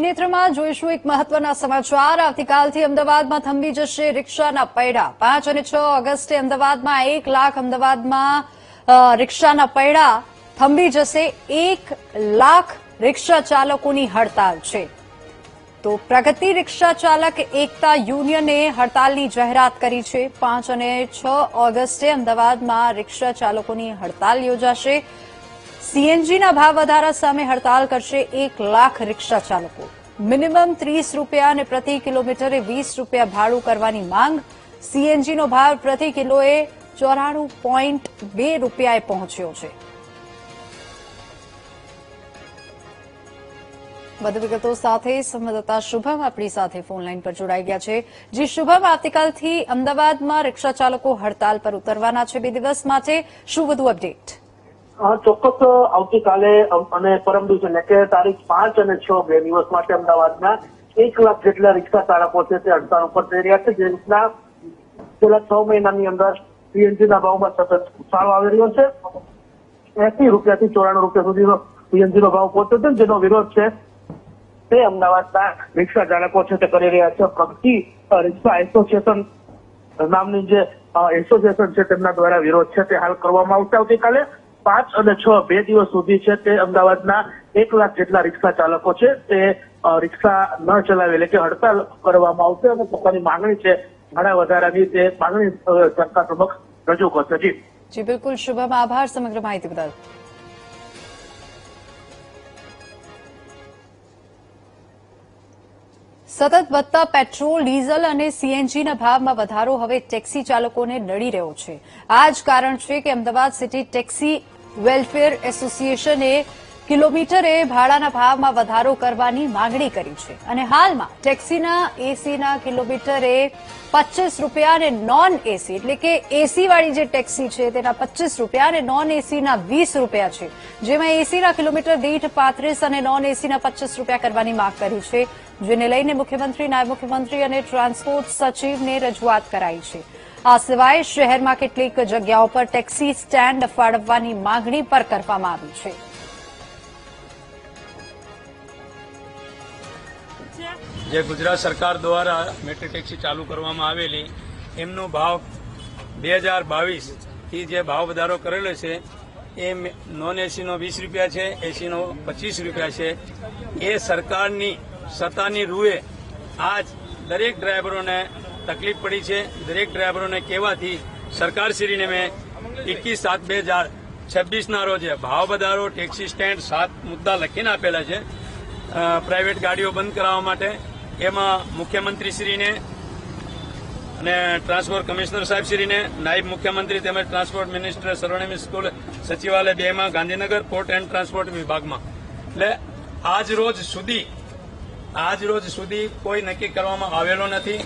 અભિનેત્રમાં જોઈશું એક મહત્વના સમાચાર। આવતીકાલથી અમદાવાદમાં થંભી જશે રિક્ષાના પૈડા। 5 અને 6 ઓગસ્ટે અમદાવાદમાં 1 લાખ અમદાવાદમાં રિક્ષાના પૈડા થંભી જશે। 1 લાખ રિક્ષા ચાલકોની હડતાલ છે। તો પ્રગતિ રિક્ષા ચાલક એકતા યુનિયને હડતાલની જાહેરાત કરી છે। 5 અને 6 ઓગસ્ટે અમદાવાદમાં રિક્ષા ચાલકોની હડતાલ યોજાશે। सीएनजी भाव વધારા સામે હડતાલ કરશે 1 લાખ રિક્ષા ચાલકો। મિનિમમ 30 રૂપિયા અને પ્રતિ કિલોમીટરે 20 રૂપિયા ભાડું કરવાની માંગ। सीएनजी ભાવ પ્રતિ કિલોએ 94.2 રૂપિયાએ પહોંચ્યો છે। વધુ વિગતો સાથે સંવાદદાતા શુભમ આપણી સાથે ફોન લાઈન પર જોડાઈ ગયા છે। જી શુભમ, આવતીકાલથી અમદાવાદમાં રિક્ષા ચાલકો હડતાલ પર ઉતરવાના છે 2 દિવસ માટે, શું વધુ અપડેટ? ચોક્કસ આવતીકાલે અને પરમ દિવસે એટલે કે તારીખ 5 અને 6 2 દિવસ માટે અમદાવાદના 1 લાખ જેટલા રિક્ષા ચાલકો છે તે હડતાલ ઉપર જઈ રહ્યા છે। જે રીતના છેલ્લા 6 મહિનાની અંદર સીએનજીના ભાવમાં સતત ઉછાળો આવી રહ્યો છે। 80 રૂપિયાથી 94 રૂપિયા સુધીનો સીએનજીનો ભાવ પહોંચ્યો છે, જેનો વિરોધ છે તે અમદાવાદના રિક્ષા ચાલકો છે તે કરી રહ્યા છે। પ્રગતિ રિક્ષા એસોસિએશન નામની જે એસોસિએશન છે તેમના દ્વારા વિરોધ છે તે હાલ કરવામાં આવશે। આવતીકાલે 5 અને 6 2 દિવસ સુધી છે તે અમદાવાદના 1 લાખ જેટલા રિક્ષા ચાલકો છે તે રિક્ષા ન ચલાવે એટલે કે હડતાલ કરવામાં આવશે અને પોતાની માંગણી છે ભાડા વધારાની તે માંગણી સરકાર સમક્ષ રજૂ કરશે। જી બિલકુલ શુભમ, આભાર સમગ્ર માહિતી બદલ। સતત વધતા પેટ્રોલ, ડીઝલ અને સીએનજીના ભાવમાં વધારો હવે ટેક્સી ચાલકોને નડી રહ્યો છે। આ જ કારણ છે કે અમદાવાદ સિટી ટેક્સી વેલફેર એસોસિએશને કિલોમીટરે ભાડાના ભાવમાં વધારો કરવાની માંગણી કરી છે અને હાલમાં ટેક્સીના એસીના કિલોમીટરે 25 રૂપિયા અને નોન એસી એટલે કે એસી વાળી જે ટેક્સી છે તેના 25 રૂપિયા અને નોન એસીના 20 રૂપિયા છે, જેમાં એસીના કિલોમીટર દીઠ 35 અને નોન એસીના 25 રૂપિયા કરવાની માંગ કરી છે, જેને લઈને મુખ્યમંત્રી, નાયબ મુખ્યમંત્રી અને ટ્રાન્સપોર્ટ સચિવને રજૂઆત કરાઈ છે। આ સિવાય શહેરમાં કેટલીક જગ્યાઓ પર ટેક્સી સ્ટેન્ડ ફાળવવાની માંગણી પર કરવામાં આવી છે। જે ગુજરાત સરકાર દ્વારા મેટ્રો ટેક્સી ચાલુ કરવામાં આવેલી એમનો ભાવ 2022 થી જે ભાવ વધારો કરેલો છે એ નોન એસીનો 20 રૂપિયા છે, એસીનો 25 રૂપિયા છે। એ સરકારની સત્તાની રૂએ આજ દરેક ડ્રાઈવરોને તકલીફ પડી છે। દરેક ડ્રાઈવરોને કહેવાથી સરકારશ્રીને મેં 21/7/2026ના રોજે ભાવ વધારો, ટેક્સી સ્ટેન્ડ 7 મુદ્દા લખીને આપેલા છે પ્રાઇવેટ ગાડીઓ બંધ કરાવવા માટે। એમાં મુખ્યમંત્રીશ્રીને અને ટ્રાન્સપોર્ટ કમિશનર સાહેબશ્રીને, નાયબ મુખ્યમંત્રી તેમજ ટ્રાન્સપોર્ટ મિનિસ્ટર સર્વનિયમિત સ્કૂલ સચિવાલય 2માં ગાંધીનગર પોર્ટ એન્ડ ટ્રાન્સપોર્ટ વિભાગમાં એટલે આજ રોજ સુધી કોઈ નક્કી કરવામાં આવેલો નથી।